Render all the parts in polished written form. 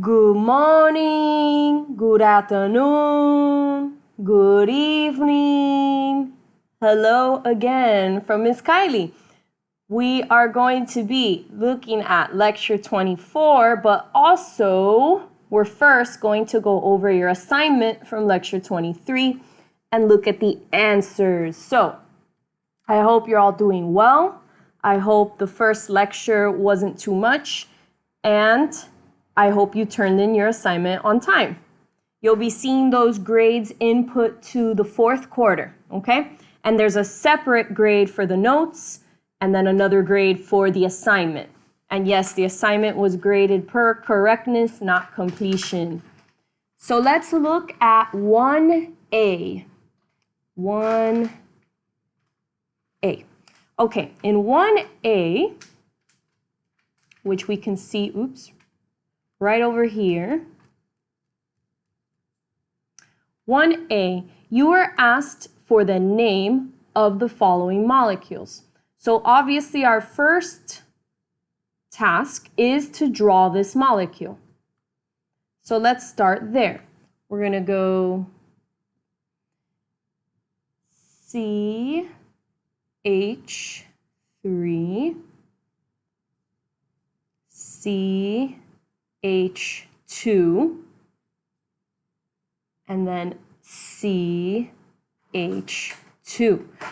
Good morning, good afternoon, good evening. Hello again from Miss Kiely. We are going to be looking at lecture 24, but also we're first going to go over your assignment from lecture 23 and look at the answers. So I hope you're all doing well. I hope the first lecture wasn't too much, and I hope you turned in your assignment on time. You'll be seeing those grades input to the fourth quarter, okay? And there's a separate grade for the notes and then another grade for the assignment. And yes, the assignment was graded per correctness, not completion. So let's look at 1A. 1A. Okay, in 1A, which we can see, right over here. 1A, you are asked for the name of the following molecules. So obviously our first task is to draw this molecule. So let's start there. We're going to go CH3, CH2, and then CH2.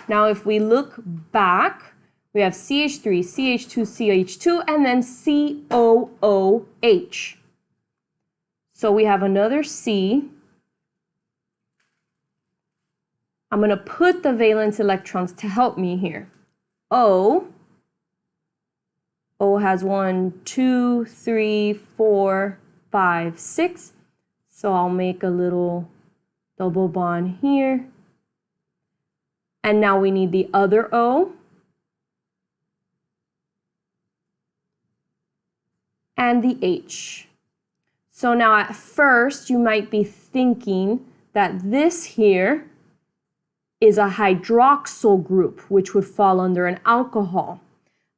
Now, if we look back, we have CH3, CH2, CH2, and then COOH. So we have another C. I'm going to put the valence electrons to help me here. O has 1, 2, 3, 4, 5, 6. So I'll make a little double bond here. And now we need the other O. And the H. So now at first you might be thinking that this here is a hydroxyl group, which would fall under an alcohol.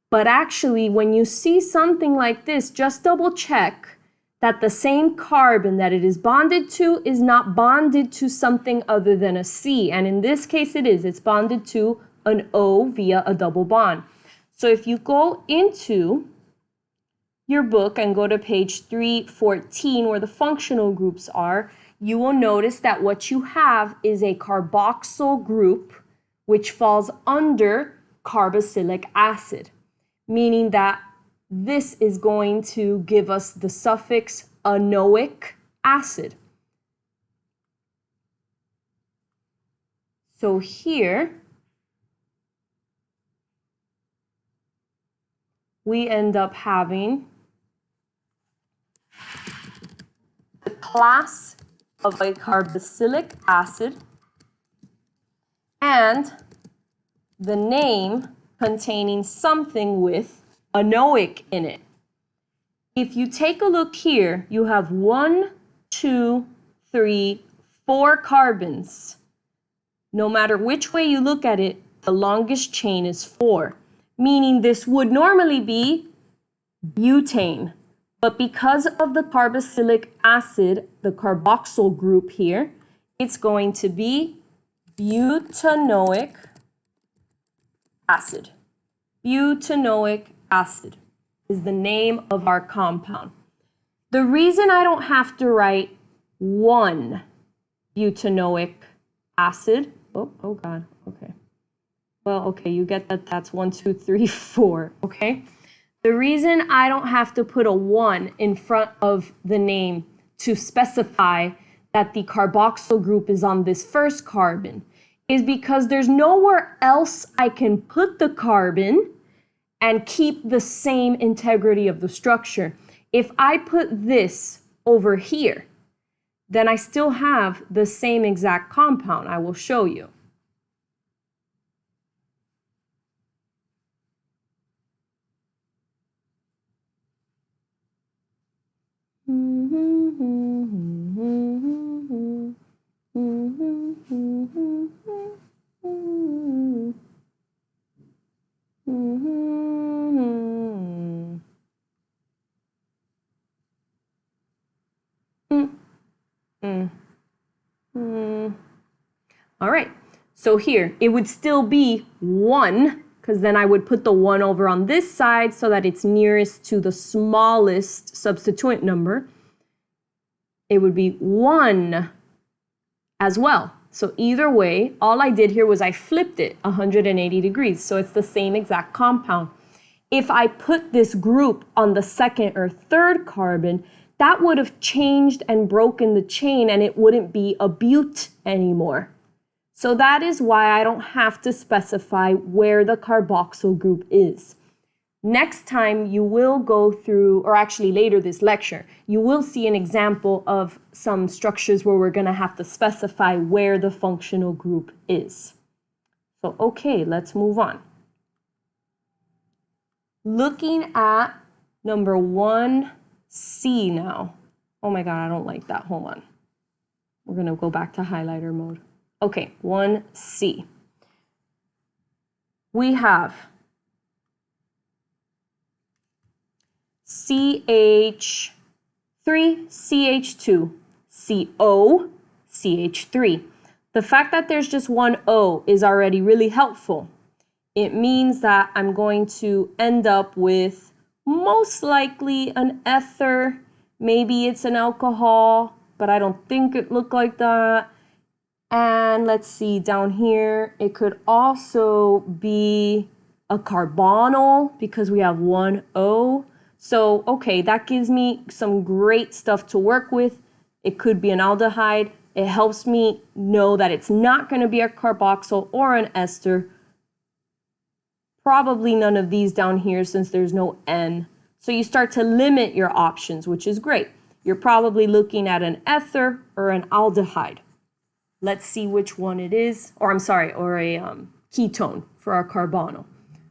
But actually, when you see something like this, just double check that the same carbon that it is bonded to is not bonded to something other than a C. And in this case, it is. It's bonded to an O via a double bond. So if you go into your book and go to page 314, where the functional groups are, you will notice that what you have is a carboxyl group, which falls under carboxylic acid, meaning that this is going to give us the suffix anoic acid. So here, we end up having the class of a carboxylic acid and the name containing something with anoic in it. If you take a look here, you have 1, 2, 3, 4 carbons. No matter which way you look at it, the longest chain is 4, meaning this would normally be butane. But because of the carboxylic acid, the carboxyl group here, it's going to be butanoic acid. Butanoic acid is the name of our compound. The reason I don't have to write 1 butanoic acid, oh God, okay. Well, okay, you get that that's 1, 2, 3, 4, okay? The reason I don't have to put a 1 in front of the name to specify that the carboxyl group is on this first carbon is because there's nowhere else I can put the carbon and keep the same integrity of the structure. If I put this over here, then I still have the same exact compound. I will show you. All right, so here it would still be 1, because then I would put the 1 over on this side so that it's nearest to the smallest substituent number. It would be 1 as well. So either way, all I did here was I flipped it 180 degrees, so it's the same exact compound. If I put this group on the second or third carbon, that would have changed and broken the chain and it wouldn't be a bute anymore. So that is why I don't have to specify where the carboxyl group is. Next time you will go through, or actually later this lecture, you will see an example of some structures where we're going to have to specify where the functional group is. So okay, let's move on. Looking at number 1C now. Oh my God, I don't like that. Hold on. We're going to go back to highlighter mode. Okay, 1C. We have CH3, CH2, CO, CH3. The fact that there's just one O is already really helpful. It means that I'm going to end up with most likely an ether. Maybe it's an alcohol, but I don't think it looked like that. And let's see, down here, it could also be a carbonyl because we have one O. So, okay, that gives me some great stuff to work with. It could be an aldehyde. It helps me know that it's not going to be a carboxyl or an ester. Probably none of these down here since there's no N. So you start to limit your options, which is great. You're probably looking at an ether or an aldehyde. Let's see which one it is, or I'm sorry, or a ketone for our carbonyl.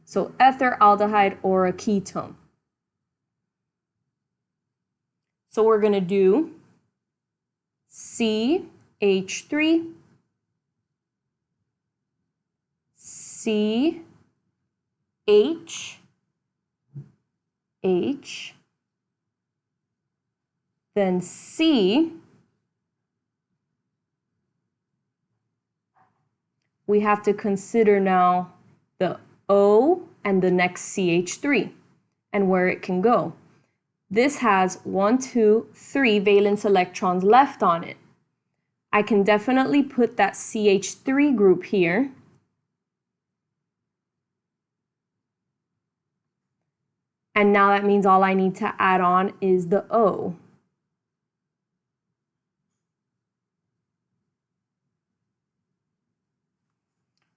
So ether, aldehyde, or a ketone. So we're going to do CH3, H, then C. We have to consider now the O and the next CH3 and where it can go. This has 1, 2, 3 valence electrons left on it. I can definitely put that CH3 group here. And now that means all I need to add on is the O.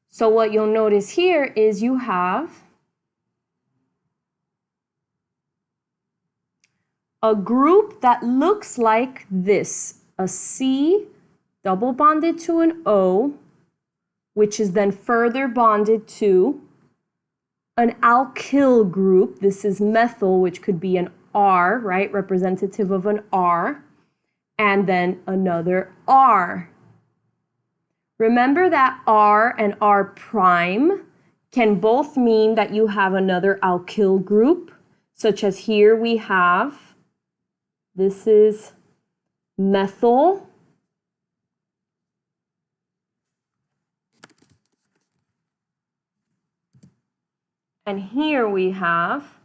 So what you'll notice here is you have a group that looks like this, a C double bonded to an O, which is then further bonded to an alkyl group. This is methyl, which could be an R, right, representative of an R, and then another R. Remember that R and R prime can both mean that you have another alkyl group, such as here we have, this is methyl. And here we have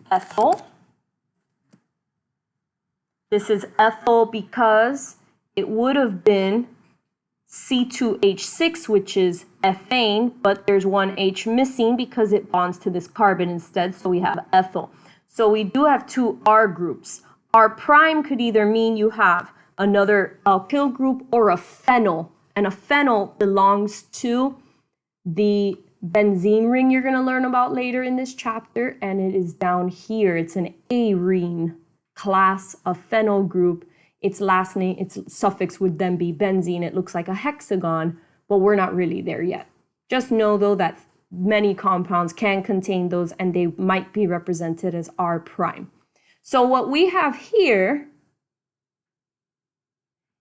ethyl. This is ethyl because it would have been C2H6, which is ethane, but there's one H missing because it bonds to this carbon instead, so we have ethyl. So we do have two R groups. R prime could either mean you have another alkyl group or a phenyl, and a phenyl belongs to the benzene ring you're going to learn about later in this chapter, and it is down here. It's an arene class of phenyl group. Its last name, its suffix would then be benzene. It looks like a hexagon, but we're not really there yet. Just know though that many compounds can contain those and they might be represented as R prime. So what we have here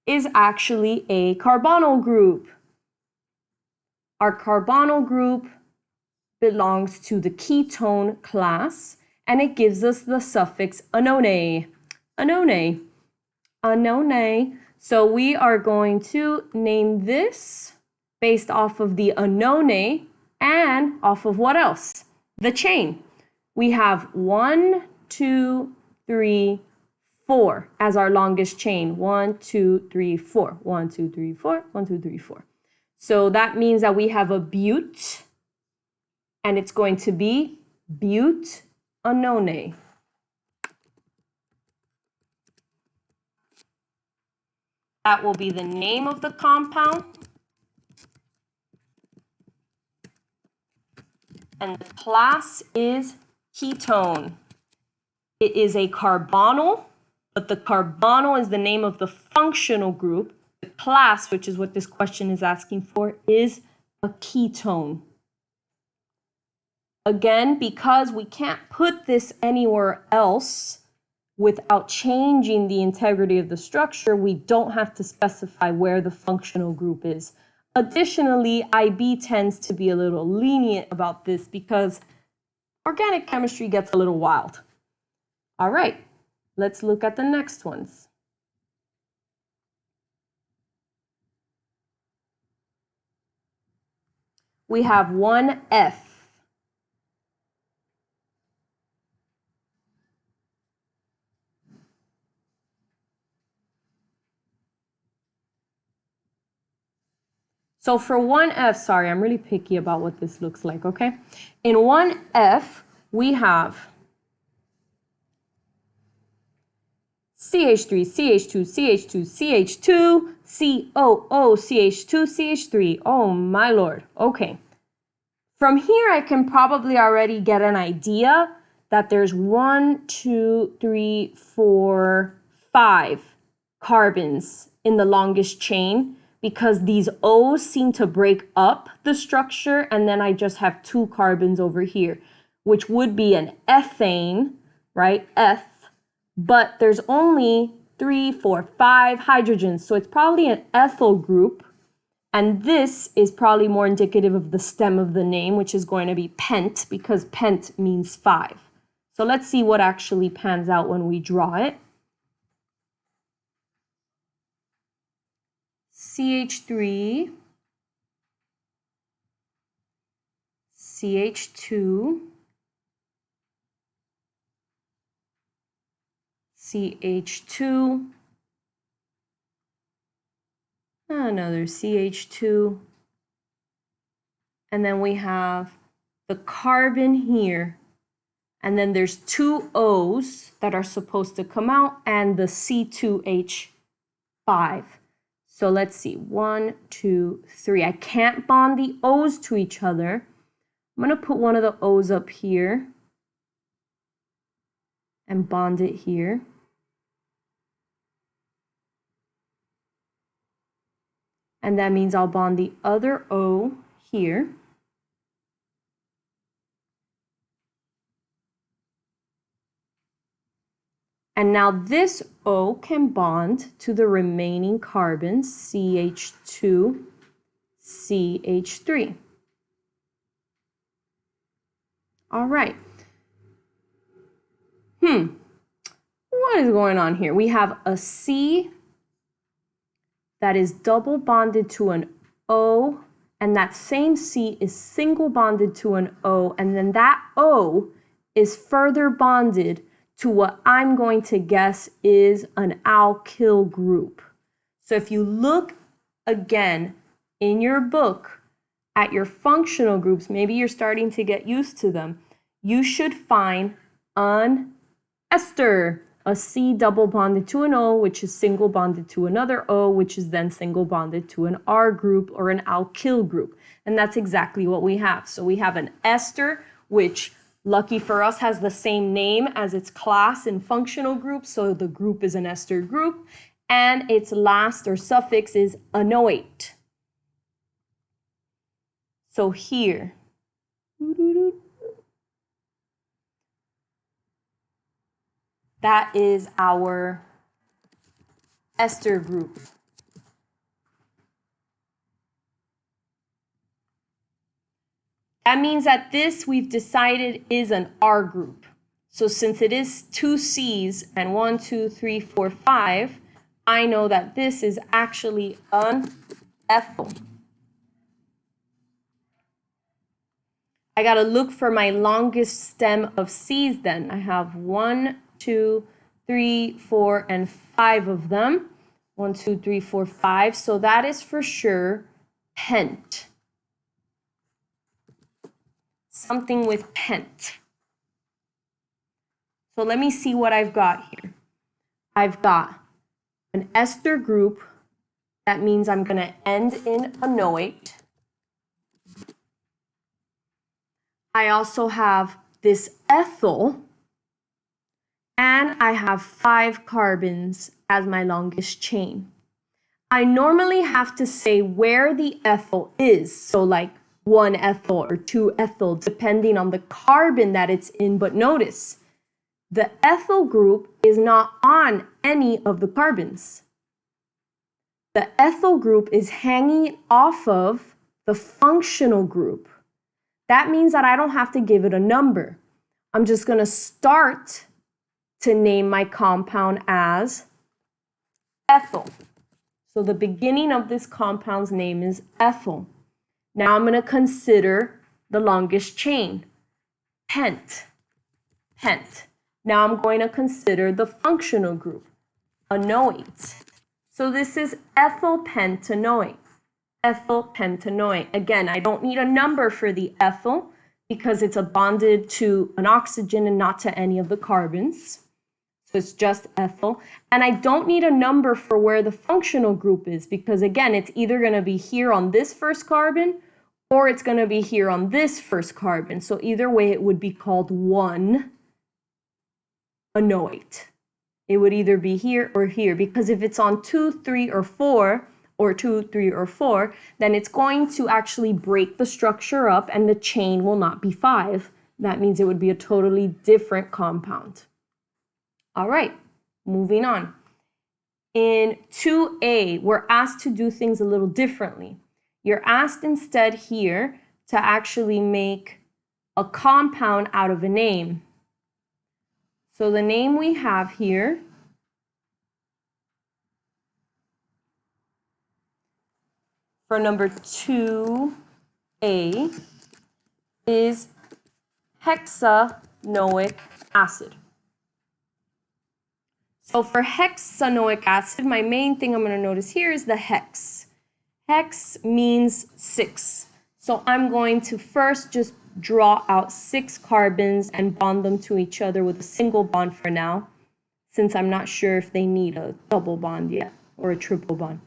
is actually a carbonyl group. Our carbonyl group belongs to the ketone class, and it gives us the suffix anone. Anone. Anone. So we are going to name this based off of the anone and off of what else? The chain. We have 1, 2, 3, 4 as our longest chain. 1, 2, 3, 4. 1, 2, 3, 4. 1, 2, 3, 4. So that means that we have a bute, and it's going to be butanone. That will be the name of the compound. And the class is ketone. It is a carbonyl, but the carbonyl is the name of the functional group. The class, which is what this question is asking for, is a ketone. Again, because we can't put this anywhere else without changing the integrity of the structure, we don't have to specify where the functional group is. Additionally, IB tends to be a little lenient about this because organic chemistry gets a little wild. All right, let's look at the next ones. We have 1F. So for 1F, sorry, I'm really picky about what this looks like, okay? In 1F, we have CH3, CH2, CH2, CH2, COO, CH2, CH3. Oh my lord. Okay. From here, I can probably already get an idea that there's 1, 2, 3, 4, 5 carbons in the longest chain, because these O's seem to break up the structure, and then I just have 2 carbons over here, which would be an ethane, right? Eth. But there's only 3, 4, 5 hydrogens, so it's probably an ethyl group, and this is probably more indicative of the stem of the name, which is going to be pent, because pent means 5. So let's see what actually pans out when we draw it. CH3, CH2, CH2, another CH2, and then we have the carbon here, and then there's 2 O's that are supposed to come out, and the C2H5. So let's see, 1, 2, 3. I can't bond the O's to each other. I'm going to put one of the O's up here and bond it here. And that means I'll bond the other O here. And now this O can bond to the remaining carbons, CH2, CH3. All right. What is going on here? We have a C that is double bonded to an O, and that same C is single bonded to an O, and then that O is further bonded to what I'm going to guess is an alkyl group. So if you look again in your book at your functional groups, maybe you're starting to get used to them, you should find an ester, a C double bonded to an O, which is single bonded to another O, which is then single bonded to an R group or an alkyl group. And that's exactly what we have. So we have an ester, which lucky for us has the same name as its class in functional groups, so the group is an ester group, and its last or suffix is anoate. So here, that is our ester group. That means that this we've decided is an R group. So since it is 2 C's and 1, 2, 3, 4, 5, I know that this is actually an ethyl. I gotta look for my longest stem of C's then. I have 1, 2, 3, 4, and 5 of them. 1, 2, 3, 4, 5. So that is for sure pent. Something with pent. So let me see what I've got here. I've got an ester group. That means I'm gonna end in anoate. I also have this ethyl, and I have 5 carbons as my longest chain. I normally have to say where the ethyl is, so like 1 ethyl or 2 ethyl, depending on the carbon that it's in, but notice, the ethyl group is not on any of the carbons. The ethyl group is hanging off of the functional group. That means that I don't have to give it a number. I'm just going to start to name my compound as ethyl. So the beginning of this compound's name is ethyl. Now I'm going to consider the longest chain, pent. Now I'm going to consider the functional group, anoate. So this is ethyl pentanoate. Ethyl pentanoate. Again, I don't need a number for the ethyl because it's bonded to an oxygen and not to any of the carbons. So it's just ethyl. And I don't need a number for where the functional group is because, again, it's either going to be here on this first carbon or it's going to be here on this first carbon. So either way, it would be called 1-anoate. It would either be here or here because if it's on 2, 3, or 4, or 2, 3, or 4, then it's going to actually break the structure up and the chain will not be 5. That means it would be a totally different compound. All right, moving on. In 2A, we're asked to do things a little differently. You're asked instead here to actually make a compound out of a name. So the name we have here for number 2A is hexanoic acid. So for hexanoic acid, my main thing I'm going to notice here is the hex. Hex means 6. So I'm going to first just draw out 6 carbons and bond them to each other with a single bond for now, since I'm not sure if they need a double bond yet or a triple bond.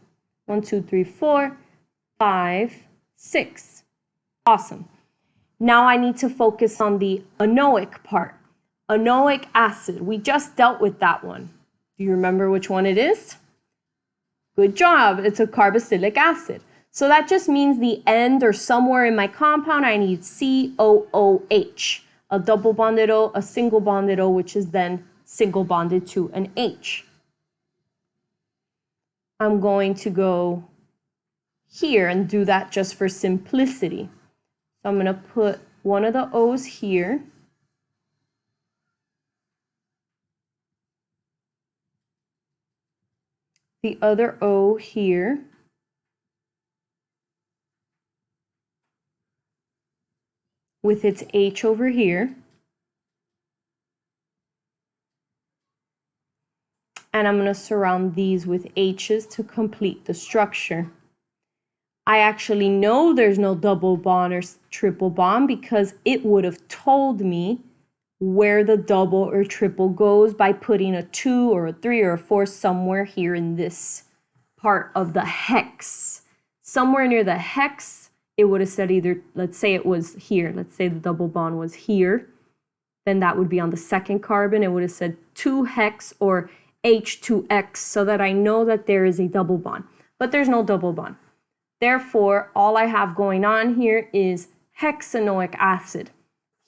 1, 2, 3, 4. 5, 6. Awesome. Now I need to focus on the anoic part. Anoic acid. We just dealt with that one. Do you remember which one it is? Good job. It's a carboxylic acid. So that just means the end or somewhere in my compound I need COOH. A double bonded O, a single bonded O, which is then single bonded to an H. I'm going to go here and do that just for simplicity. So I'm going to put one of the O's here. The other O here. With its H over here. And I'm going to surround these with H's to complete the structure. I actually know there's no double bond or triple bond because it would have told me where the double or triple goes by putting a 2 or a 3 or a 4 somewhere here in this part of the hex. Somewhere near the hex, it would have said either, let's say it was here, let's say the double bond was here, then that would be on the second carbon. It would have said 2-hex or H2X so that I know that there is a double bond, but there's no double bond. Therefore, all I have going on here is hexanoic acid,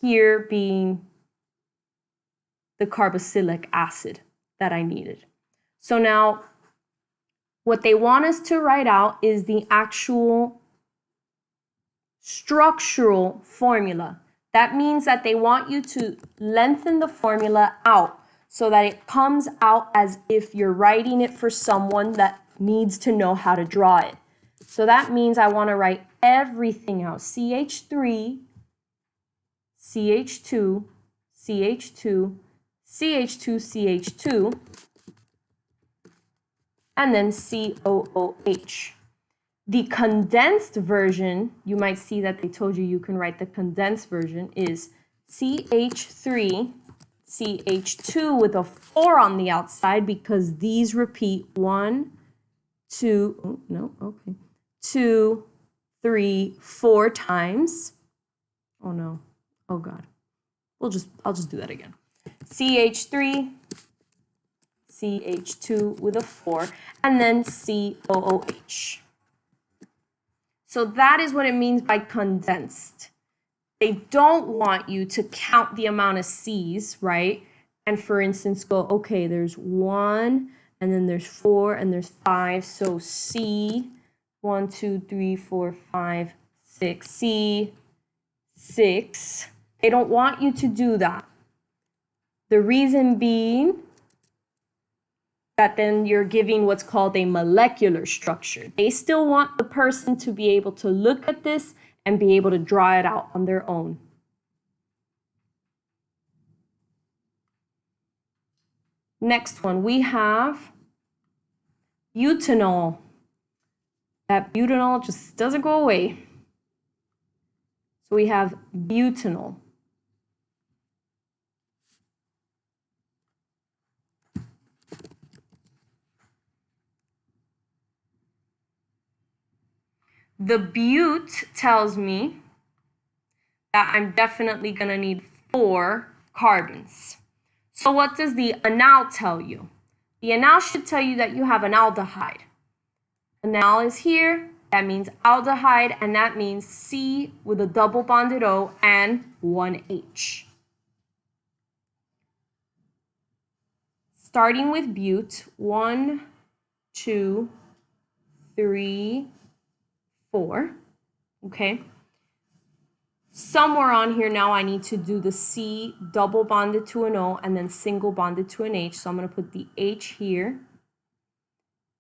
here being the carboxylic acid that I needed. So now, what they want us to write out is the actual structural formula. That means that they want you to lengthen the formula out so that it comes out as if you're writing it for someone that needs to know how to draw it. So that means I want to write everything out. CH3, CH2, CH2, CH2, CH2, and then COOH. The condensed version, you might see that they told you can write the condensed version, is CH3, CH2 with a 4 on the outside because these repeat 1, 2, 2, 3, 4 times. Oh no, oh God. I'll just do that again. CH3, CH2 with a 4, and then COOH. So that is what it means by condensed. They don't want you to count the amount of C's, right? And for instance, go, okay, there's 1, and then there's 4, and there's 5. So C, 1, 2, 3, 4, 5, 6. C, 6. They don't want you to do that. The reason being that then you're giving what's called a molecular structure. They still want the person to be able to look at this and be able to draw it out on their own. Next one, we have butanol. That butanol just doesn't go away. So we have butanol. The but tells me that I'm definitely going to need 4 carbons. So what does the anal tell you? The anal should tell you that you have an aldehyde. Anal is here, that means aldehyde, and that means C with a double bonded O and 1 H. Starting with but, 1, 2, 3, 4, okay? Somewhere on here now I need to do the C double bonded to an O and then single bonded to an H. So I'm going to put the H here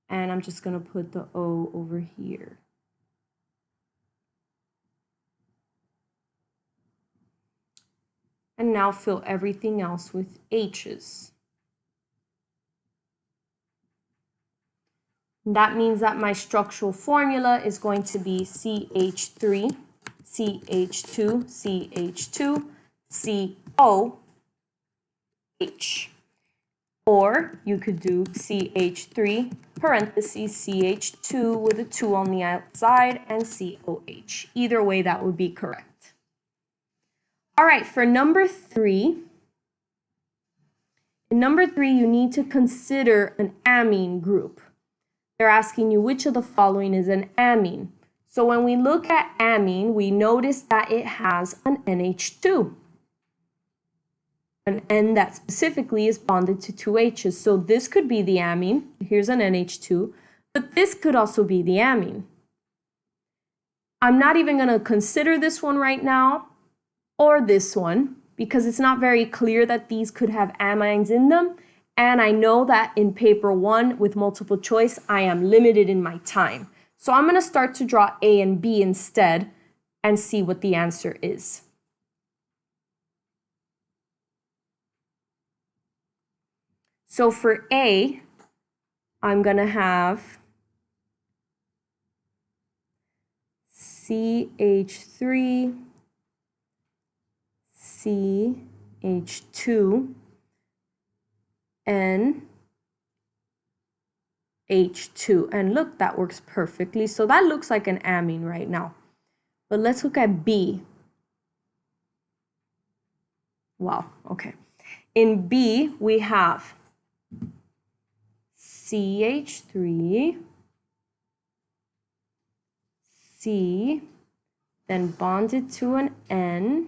and I'm just going to put the O over here. And now fill everything else with H's. That means that my structural formula is going to be CH3, CH2, CH2, COH. Or you could do CH3, parentheses, CH2 with a 2 on the outside, and COH. Either way, that would be correct. All right, for number 3, in number 3, you need to consider an amine group. They're asking you which of the following is an amine. So when we look at amine, we notice that it has an NH2. An N that specifically is bonded to 2 H's. So this could be the amine. Here's an NH2. But this could also be the amine. I'm not even going to consider this one right now or this one because it's not very clear that these could have amines in them. And I know that in paper 1 with multiple choice, I am limited in my time. So I'm going to start to draw A and B instead and see what the answer is. So for A, I'm going to have CH3, CH2, N, H2. And look, that works perfectly. So that looks like an amine right now. But let's look at B. Wow, okay. In B, we have CH3, C, then bonded to an N,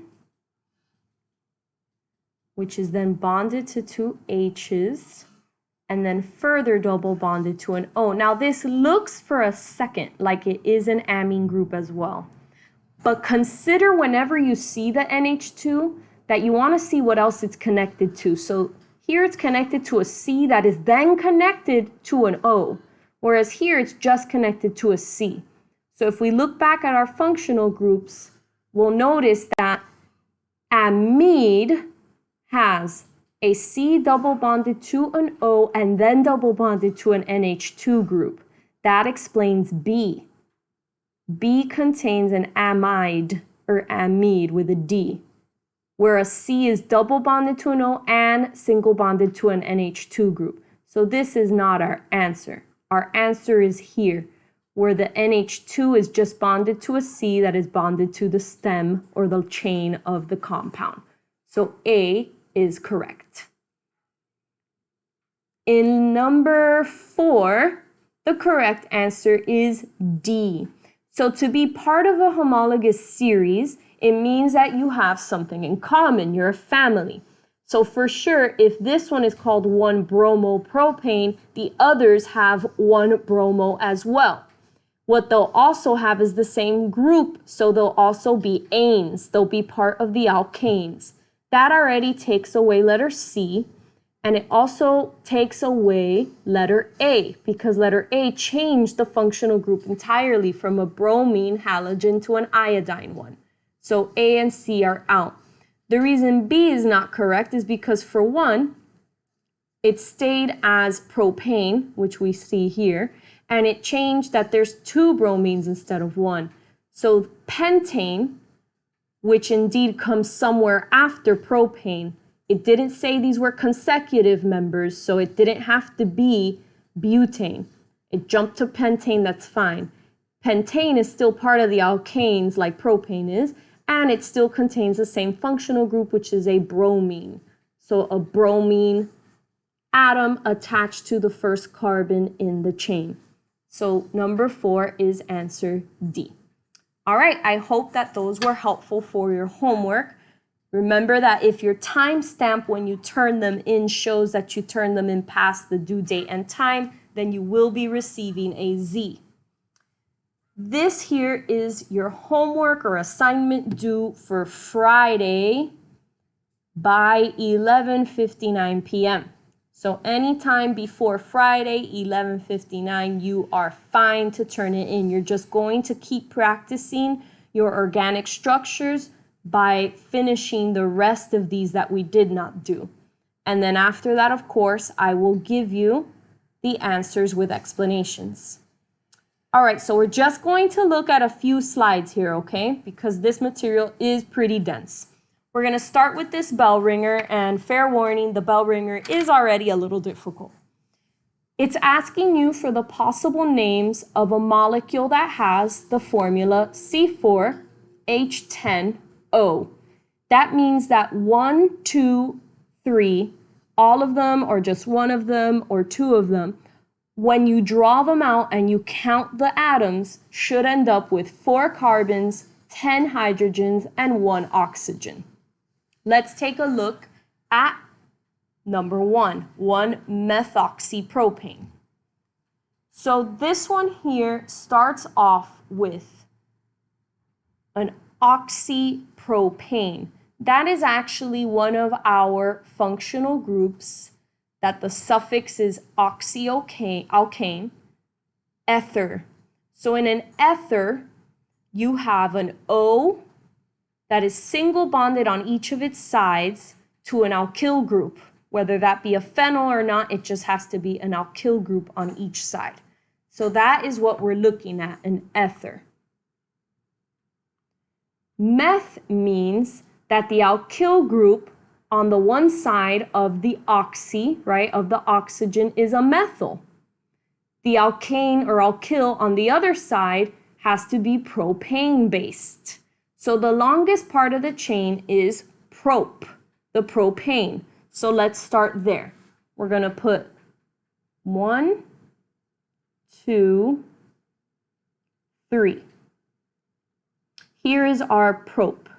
which is then bonded to 2 H's, and then further double bonded to an O. Now this looks for a second like it is an amine group as well. But consider whenever you see the NH2 that you want to see what else it's connected to. So Here it's connected to a C that is then connected to an O, whereas here it's just connected to a C. So if we look back at our functional groups, we'll notice that amide has a C double bonded to an O and then double bonded to an NH2 group. That explains B. B contains an amide or amide with a D, whereas C is double bonded to an O and single bonded to an NH2 group. So this is not our answer. Our answer is here, where the NH2 is just bonded to a C that is bonded to the stem or the chain of the compound. So A is correct. In number 4, the correct answer is D. So to be part of a homologous series, it means that you have something in common. You're a family. So for sure, if this one is called 1-bromopropane, the others have 1-bromo as well. What they'll also have is the same group, so they'll also be anes. They'll be part of the alkanes. That already takes away letter C, and it also takes away letter A, because letter A changed the functional group entirely from a bromine halogen to an iodine one. So A and C are out. The reason B is not correct is because, for one, it stayed as propane, which we see here, and it changed that there's 2 bromines instead of 1. So pentane, which indeed comes somewhere after propane, it didn't say these were consecutive members, so it didn't have to be butane. It jumped to pentane, that's fine. Pentane is still part of the alkanes like propane is, and it still contains the same functional group, which is a bromine. So a bromine atom attached to the first carbon in the chain. So number 4 is answer D. All right, I hope that those were helpful for your homework. Remember that if your timestamp when you turn them in shows that you turn them in past the due date and time, then you will be receiving a Z. This here is your homework or assignment due for Friday by 11:59 p.m. So anytime before Friday, 11:59, you are fine to turn it in. You're just going to keep practicing your organic structures by finishing the rest of these that we did not do. And then after that, of course, I will give you the answers with explanations. All right, so we're just going to look at a few slides here, okay? Because this material is pretty dense. We're going to start with this bell ringer, and fair warning, the bell ringer is already a little difficult. It's asking you for the possible names of a molecule that has the formula C4H10O. That means that 1, 2, 3, all of them, or just one of them, or 2 of them, when you draw them out and you count the atoms, should end up with 4 carbons, 10 hydrogens, and 1 oxygen. Let's take a look at number 1, 1-methoxypropane. So this one here starts off with an oxypropane. That is actually one of our functional groups that the suffix is oxyalkane, ether. So in an ether, you have an O that is single bonded on each of its sides to an alkyl group. Whether that be a phenyl or not, it just has to be an alkyl group on each side. So that is what we're looking at, an ether. Meth means that the alkyl group on the one side of the oxy, right, of the oxygen is a methyl. The alkane or alkyl on the other side has to be propane-based. So the longest part of the chain is prop, the propane. So let's start there. We're going to put 1, 2, 3. Here is our prop.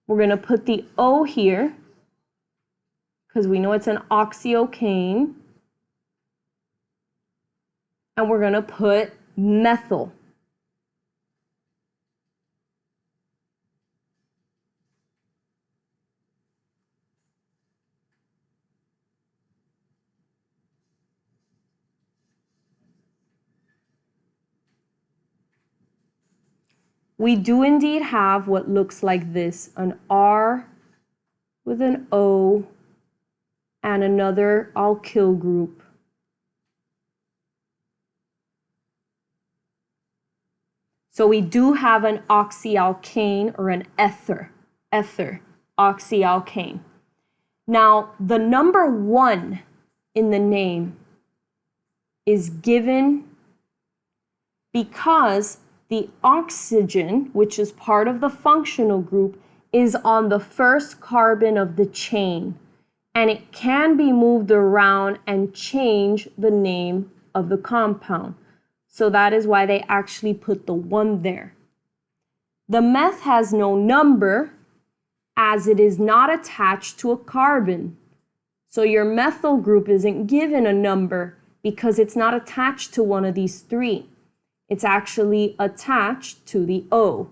We're going to put the O here because we know it's an oxyalkane. And we're going to put methyl. we do indeed have what looks like this, an R with an O and another alkyl group. So we do have an oxyalkane or an ether oxyalkane. Now, the number 1 in the name is given because the oxygen, which is part of the functional group, is on the first carbon of the chain, and it can be moved around and change the name of the compound. So that is why they actually put the 1 there. The meth has no number as it is not attached to a carbon. So your methyl group isn't given a number because it's not attached to one of these 3. It's actually attached to the O.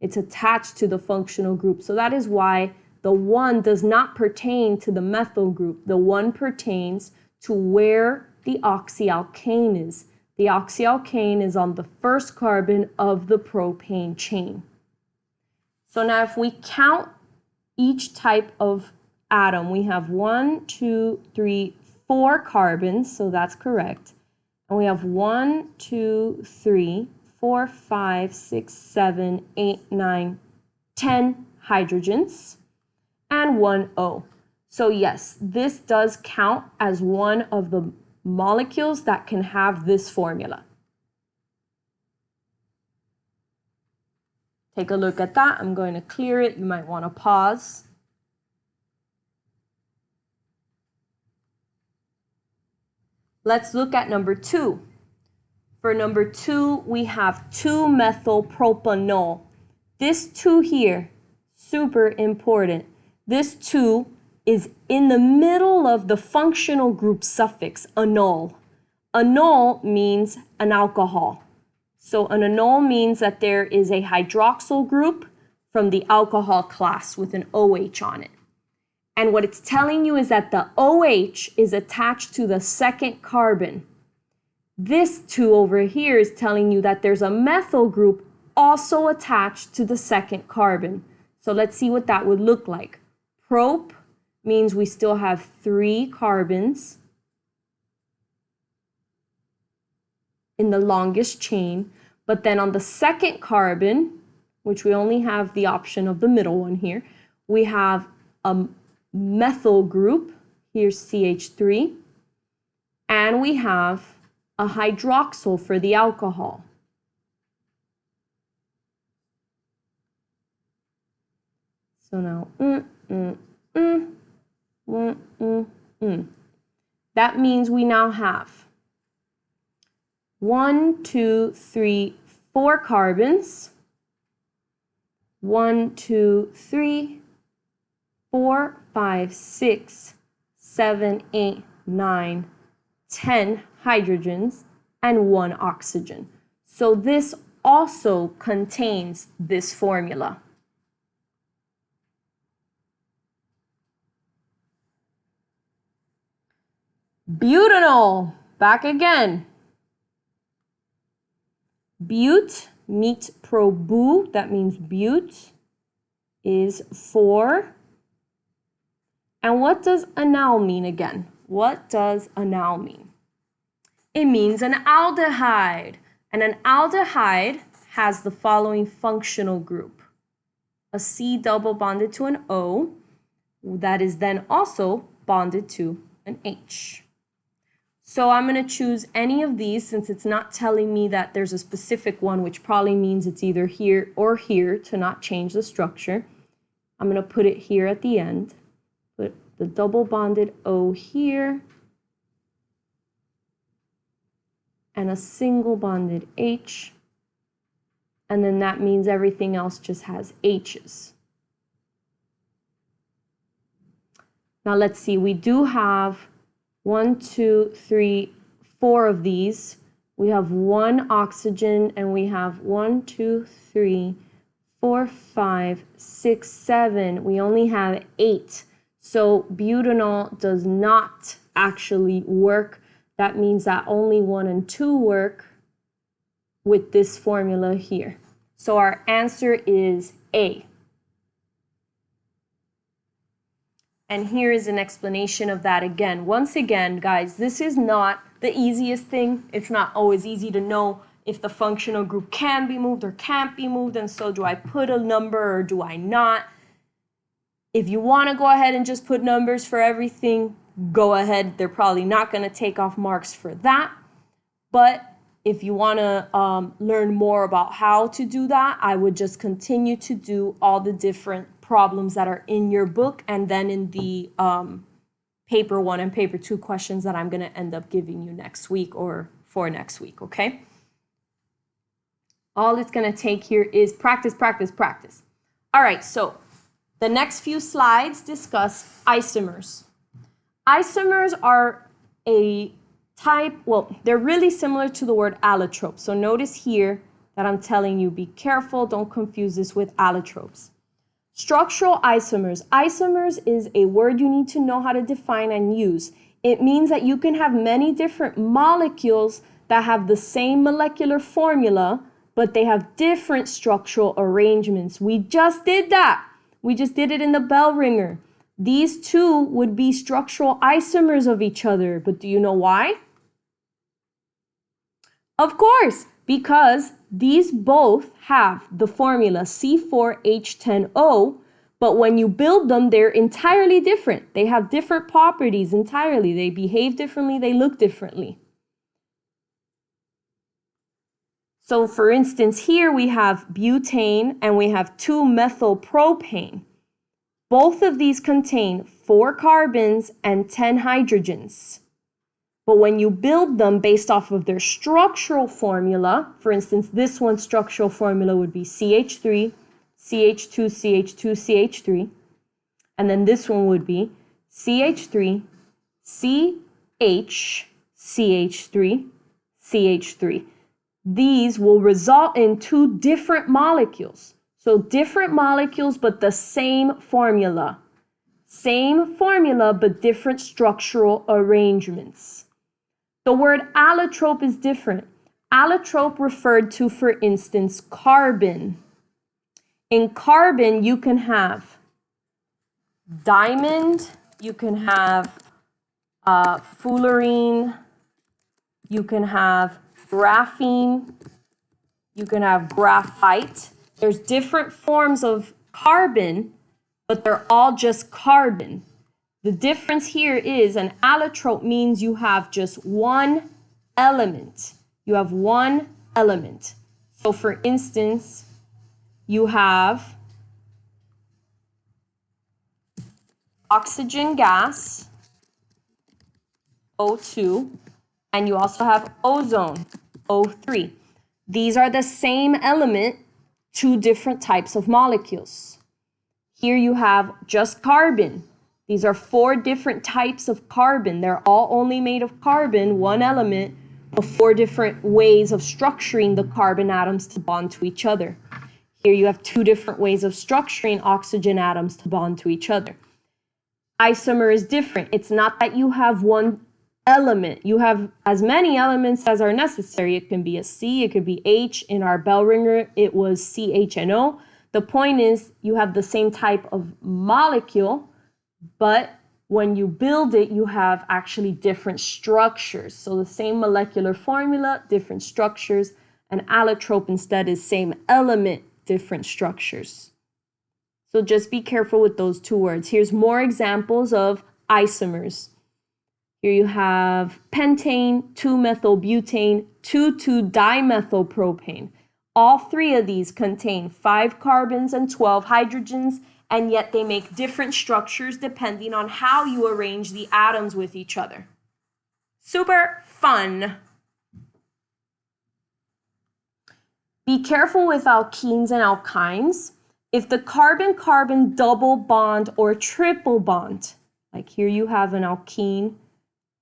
It's attached to the functional group. So that is why the 1 does not pertain to the methyl group. The 1 pertains to where the oxyalkane is. The oxyalkane is on the first carbon of the propane chain. So now if we count each type of atom, we have 1, 2, 3, 4 carbons, so that's correct. And we have 1, 2, 3, 4, 5, 6, 7, 8, 9, 10 hydrogens and 1 O. So yes, this does count as one of the molecules that can have this formula. Take a look at that. I'm going to clear it. You might want to pause. Let's look at number 2. For number 2, we have 2-methylpropanol. This 2 here, super important. This 2 is in the middle of the functional group suffix, anol. Anol means an alcohol. So an anol means that there is a hydroxyl group from the alcohol class with an OH on it. And what it's telling you is that the OH is attached to the second carbon. This 2 over here is telling you that there's a methyl group also attached to the second carbon. So let's see what that would look like. Prop means we still have 3 carbons in the longest chain, but then on the second carbon, which we only have the option of the middle one here, we have a methyl group, here's CH3, and we have a hydroxyl for the alcohol. So now, that means we now have 1, 2, 3, 4 carbons, 1, 2, 3, 4, 5, 6, 7, 8, 9, 10 hydrogens, and 1 oxygen. So this also contains this formula. Butanol, back again. But, meet probu, that means but, is 4. And what does anal mean again? What does anal mean? It means an aldehyde. And an aldehyde has the following functional group. A C double bonded to an O that is then also bonded to an H. So I'm going to choose any of these since it's not telling me that there's a specific one, which probably means it's either here or here to not change the structure. I'm going to put it here at the end. Put the double bonded O here and a single bonded H. And then that means everything else just has H's. Now let's see, we do have 1, 2, 3, 4 of these. We have 1 oxygen and we have 1, 2, 3, 4, 5, 6, 7. We only have 8. So butanol does not actually work. That means that only 1 and 2 work with this formula here. So our answer is A. And here is an explanation of that again. Once again, guys, this is not the easiest thing. It's not always easy to know if the functional group can be moved or can't be moved, and so do I put a number or do I not? If you want to go ahead and just put numbers for everything, go ahead. They're probably not going to take off marks for that. But if you want to learn more about how to do that, I would just continue to do all the different problems that are in your book and then in the paper 1 and paper 2 questions that I'm going to end up giving you next week or for next week, okay? All it's going to take here is practice, practice, practice. All right, so the next few slides discuss isomers. Isomers are a type, well, they're really similar to the word allotrope. So notice here that I'm telling you, be careful, don't confuse this with allotropes. Structural isomers. Isomers is a word you need to know how to define and use. It means that you can have many different molecules that have the same molecular formula, but they have different structural arrangements. We just did that. We just did it in the bell ringer. These two would be structural isomers of each other, but do you know why? Of course, because these both have the formula C4H10O, but when you build them, they're entirely different. They have different properties entirely. They behave differently, they look differently. So for instance, here we have butane and we have 2-methylpropane. Both of these contain 4 carbons and 10 hydrogens. But when you build them based off of their structural formula, for instance, this one's structural formula would be CH3, CH2, CH2, CH3. And then this one would be CH3, CH, CH3, CH3. These will result in 2 different molecules. So different molecules, but the same formula. Same formula, but different structural arrangements. The word allotrope is different. Allotrope referred to, for instance, carbon. In carbon, you can have diamond, you can have fullerene, you can have graphene, you can have graphite. There's different forms of carbon, but they're all just carbon. The difference here is an allotrope means you have just one element. You have one element. So for instance, you have oxygen gas, O2, and you also have ozone, O3. These are the same element, 2 different types of molecules. Here you have just carbon. These are 4 different types of carbon. They're all only made of carbon, one element, but 4 different ways of structuring the carbon atoms to bond to each other. Here you have 2 different ways of structuring oxygen atoms to bond to each other. Isomer is different. It's not that you have one element. You have as many elements as are necessary. It can be a C, it could be H. In our bell ringer, it was CHNO. The point is you have the same type of molecule, but when you build it, you have actually different structures. So the same molecular formula, different structures. An allotrope instead is same element, different structures. So just be careful with those 2 words. Here's more examples of isomers. Here you have pentane, 2-methylbutane, 2,2-dimethylpropane. All 3 of these contain 5 carbons and 12 hydrogens, and yet they make different structures depending on how you arrange the atoms with each other. Super fun. Be careful with alkenes and alkynes. If the carbon-carbon double bond or triple bond, like here you have an alkene,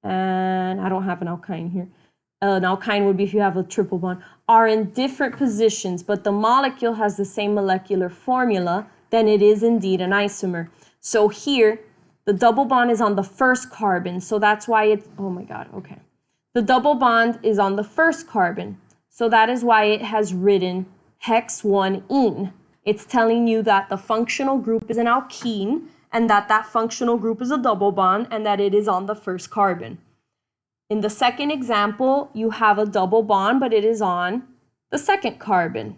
and I don't have an alkyne here. An alkyne would be if you have a triple bond, are in different positions, but the molecule has the same molecular formula, then it is indeed an isomer. So here, the double bond is on the first carbon, so that's why it's, oh my God, okay. The double bond is on the first carbon, so that is why it has written hex 1-ene. It's telling you that the functional group is an alkene and that that functional group is a double bond and that it is on the first carbon. In the second example, you have a double bond, but it is on the second carbon.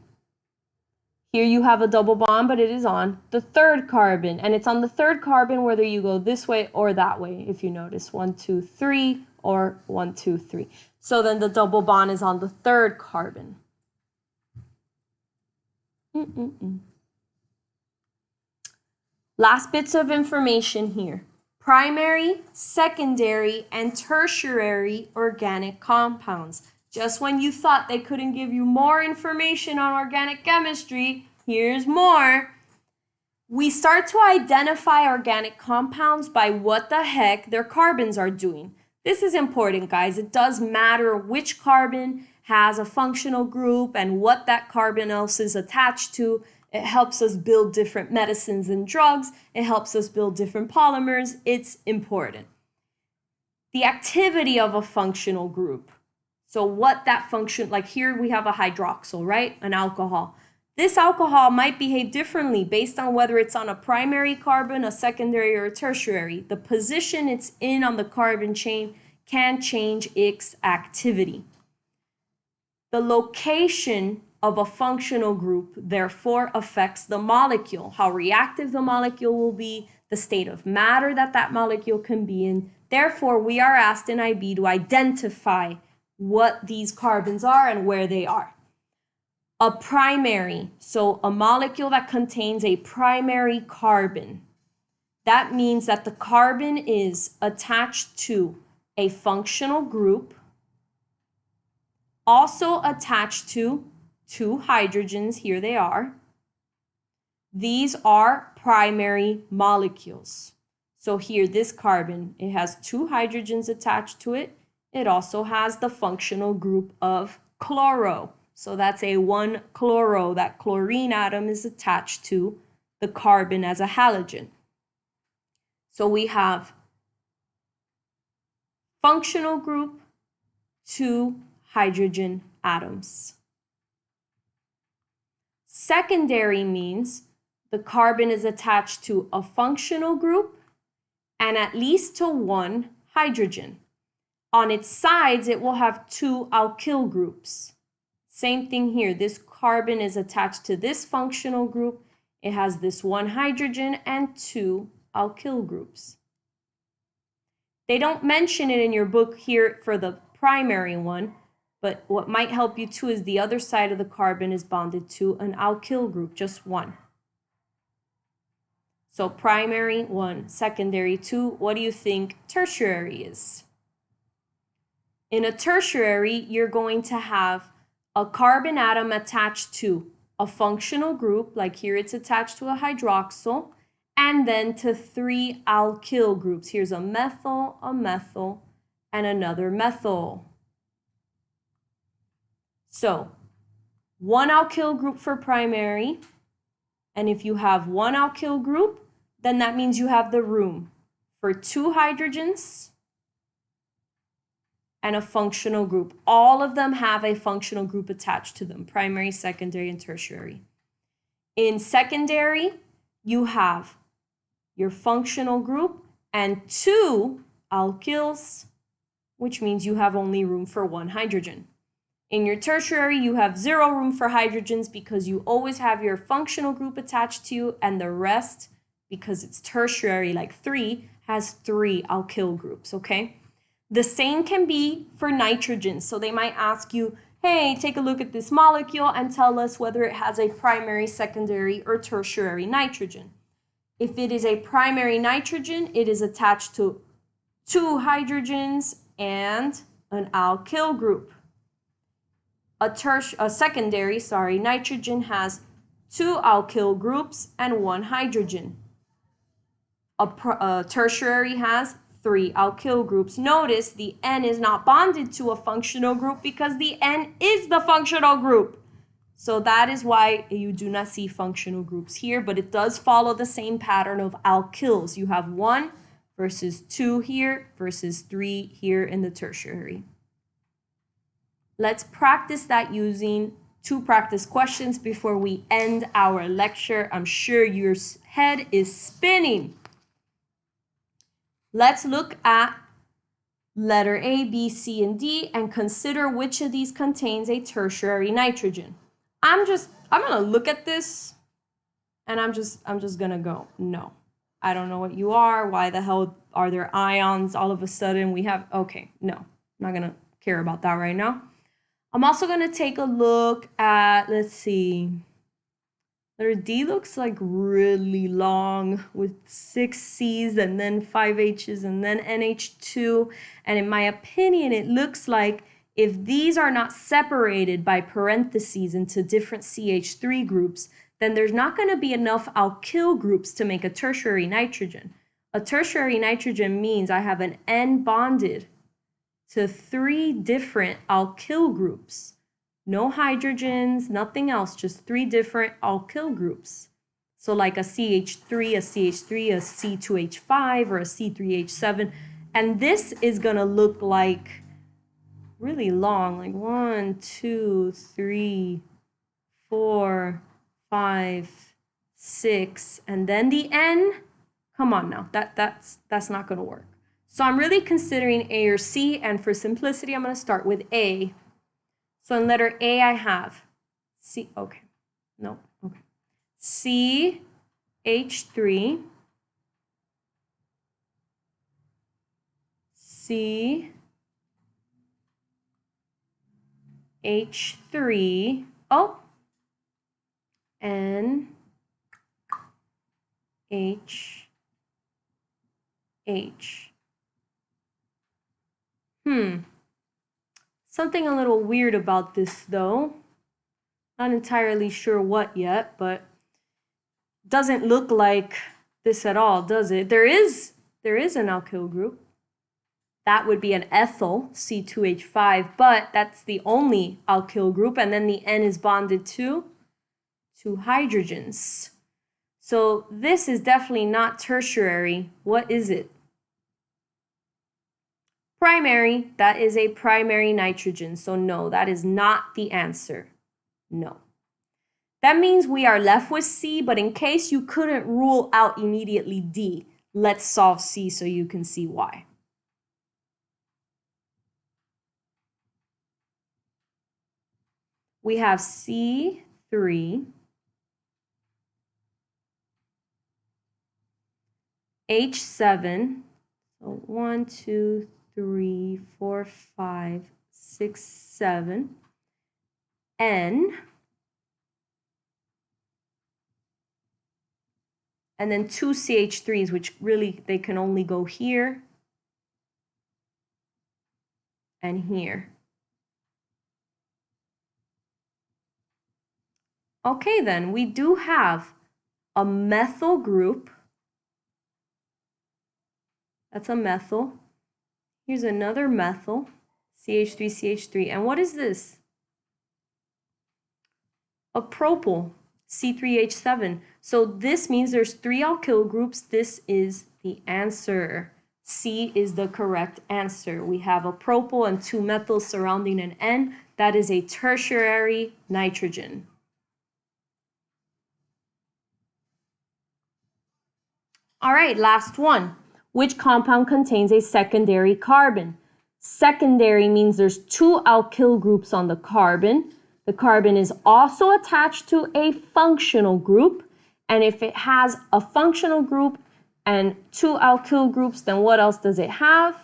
Here you have a double bond, but it is on the third carbon, and it's on the third carbon whether you go this way or that way, if you notice, 1, 2, 3, or 1, 2, 3. So then the double bond is on the third carbon. Last bits of information here. Primary, secondary, and tertiary organic compounds. Just when you thought they couldn't give you more information on organic chemistry, here's more. We start to identify organic compounds by what the heck their carbons are doing. This is important, guys. It does matter which carbon has a functional group and what that carbon else is attached to. It helps us build different medicines and drugs. It helps us build different polymers. It's important. The activity of a functional group. So what that function, like here we have a hydroxyl, right? An alcohol. This alcohol might behave differently based on whether it's on a primary carbon, a secondary, or a tertiary. The position it's in on the carbon chain can change its activity. The location of a functional group, therefore, affects the molecule, how reactive the molecule will be, the state of matter that that molecule can be in. Therefore, we are asked in IB to identify what these carbons are and where they are. A primary, so a molecule that contains a primary carbon. That means that the carbon is attached to a functional group, also attached to 2 hydrogens, here they are. These are primary molecules. So here, this carbon, it has 2 hydrogens attached to it. It also has the functional group of chloro. So that's a 1-chloro. That chlorine atom is attached to the carbon as a halogen. So we have functional group, 2 hydrogen atoms. Secondary means the carbon is attached to a functional group and at least to 1 hydrogen. On its sides, it will have 2 alkyl groups. Same thing here. This carbon is attached to this functional group. It has this 1 hydrogen and 2 alkyl groups. They don't mention it in your book here for the primary one, but what might help you too is the other side of the carbon is bonded to an alkyl group, just 1. So primary, 1, secondary, 2. What do you think tertiary is? In a tertiary, you're going to have a carbon atom attached to a functional group, like here it's attached to a hydroxyl, and then to 3 alkyl groups. Here's a methyl, and another methyl. So 1 alkyl group for primary, and if you have 1 alkyl group, then that means you have the room for 2 hydrogens and a functional group. All of them have a functional group attached to them, primary, secondary, and tertiary. In secondary, you have your functional group and 2 alkyls, which means you have only room for 1 hydrogen. In your tertiary, you have 0 room for hydrogens because you always have your functional group attached to you, and the rest, because it's tertiary, like 3, has 3 alkyl groups, okay? The same can be for nitrogen. So they might ask you, hey, take a look at this molecule and tell us whether it has a primary, secondary, or tertiary nitrogen. If it is a primary nitrogen, it is attached to 2 hydrogens and an alkyl group. A secondary nitrogen has 2 alkyl groups and 1 hydrogen. A tertiary has 3 alkyl groups. Notice the N is not bonded to a functional group because the N is the functional group. So that is why you do not see functional groups here, but it does follow the same pattern of alkyls. You have 1 versus 2 here versus 3 here in the tertiary. Let's practice that using 2 practice questions before we end our lecture. I'm sure your head is spinning. Let's look at letter A, B, C, and D and consider which of these contains a tertiary nitrogen. I'm gonna look at this and I'm just gonna go, no. I don't know what you are. Why the hell are there ions all of a sudden? We have, okay, no. I'm not gonna care about that right now. I'm also gonna take a look at, let's see. Letter D looks like really long with 6 C's and then 5 H's and then NH2. And in my opinion, it looks like if these are not separated by parentheses into different CH3 groups, then there's not going to be enough alkyl groups to make a tertiary nitrogen. A tertiary nitrogen means I have an N bonded to 3 different alkyl groups. No hydrogens, nothing else, just 3 different alkyl groups. So like a CH3, a CH3, a C2H5, or a C3H7. And this is going to look like really long, like 1, 2, 3, 4, 5, 6, and then the N. Come on now, that's not going to work. So I'm really considering A or C, and for simplicity, I'm going to start with A. So in letter A, I have C, okay, no, okay. CH3, CH3, oh, NH, Something a little weird about this though. Not entirely sure what yet, but doesn't look like this at all, does it? There is an alkyl group. That would be an ethyl, C2H5, but that's the only alkyl group, and then the N is bonded to 2 hydrogens. So this is definitely not tertiary. What is it? Primary. That is a primary nitrogen. So no, that is not the answer. No. That means we are left with C, but in case you couldn't rule out immediately D, let's solve C so you can see why. We have C3, H7, so 1, 2, 3, 4, 5, 6, 7, N, and then 2 CH3s, which really, they can only go here and here. Okay, then, we do have a methyl group. That's a methyl. Here's another methyl, CH3, CH3. And what is this? A propyl, C3H7. So this means there's 3 alkyl groups. This is the answer. C is the correct answer. We have a propyl and 2 methyls surrounding an N. That is a tertiary nitrogen. All right, last one. Which compound contains a secondary carbon? Secondary means there's 2 alkyl groups on the carbon. The carbon is also attached to a functional group. And if it has a functional group and 2 alkyl groups, then what else does it have?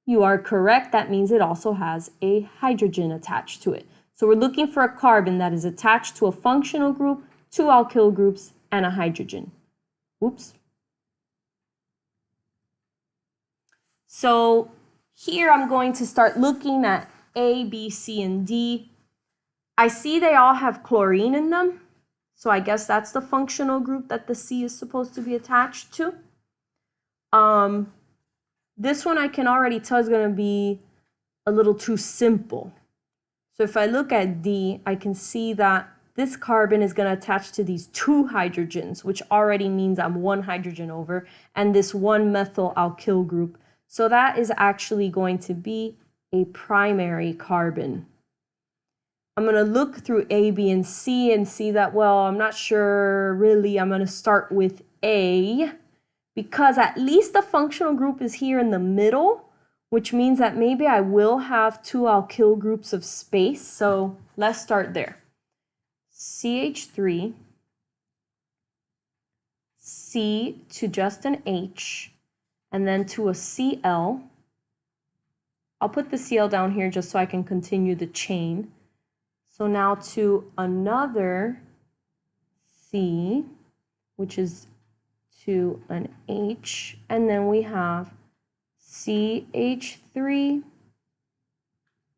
You are correct. That means it also has a hydrogen attached to it. So we're looking for a carbon that is attached to a functional group, 2 alkyl groups, and a hydrogen. Oops. So here I'm going to start looking at A, B, C, and D. I see they all have chlorine in them. So I guess that's the functional group that the C is supposed to be attached to. This one I can already tell is going to be a little too simple. So if I look at D, I can see that this carbon is going to attach to these 2 hydrogens, which already means I'm 1 hydrogen over, and this 1 methyl alkyl group. So that is actually going to be a primary carbon. I'm going to look through A, B, and C and see that, well, I'm not sure really. I'm going to start with A because at least the functional group is here in the middle, which means that maybe I will have two alkyl groups of space. So let's start there. CH3, C to just an H, and then to a Cl. I'll put the Cl down here just so I can continue the chain. So now to another C, which is to an H, and then we have CH3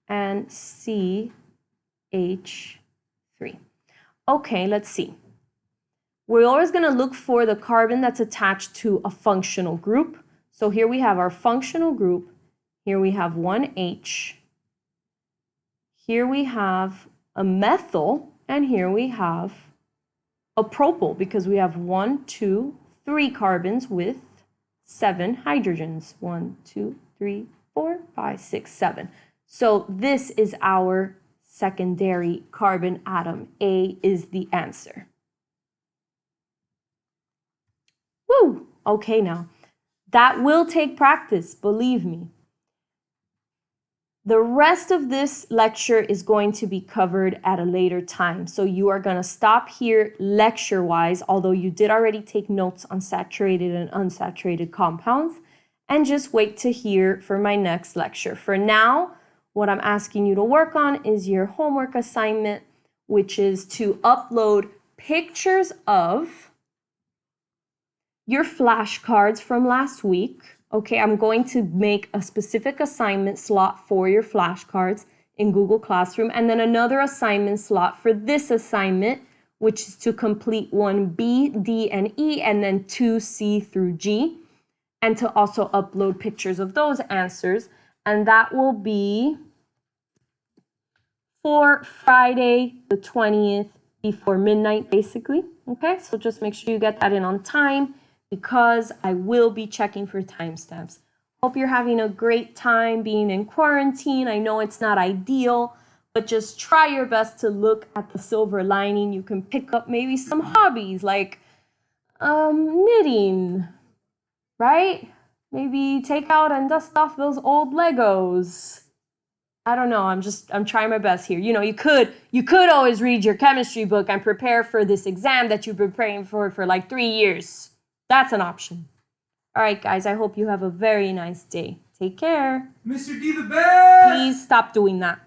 and CH3. Okay, let's see. We're always going to look for the carbon that's attached to a functional group. So here we have our functional group. Here we have one H. Here we have a methyl, and here we have a propyl because we have 1, 2, 3 carbons with 7 hydrogens. 1, 2, 3, 4, 5, 6, 7. So this is our secondary carbon atom. A is the answer. Woo! Okay, now that will take practice, believe me. The rest of this lecture is going to be covered at a later time. So you are going to stop here lecture-wise, although you did already take notes on saturated and unsaturated compounds, and just wait to hear for my next lecture. For now, what I'm asking you to work on is your homework assignment, which is to upload pictures of your flashcards from last week. Okay, I'm going to make a specific assignment slot for your flashcards in Google Classroom, and then another assignment slot for this assignment, which is to complete 1B, D, and E, and then 2C through G, and to also upload pictures of those answers. And that will be for Friday the 20th before midnight, basically. Okay, so just make sure you get that in on time, because I will be checking for timestamps. Hope you're having a great time being in quarantine. I know it's not ideal, but just try your best to look at the silver lining. You can pick up maybe some hobbies like knitting, right? Maybe take out and dust off those old Legos. I don't know, I'm trying my best here. You know, you could always read your chemistry book and prepare for this exam that you've been preparing for like 3 years. That's an option. All right, guys, I hope you have a very nice day. Take care. Mr. D the best! Please stop doing that.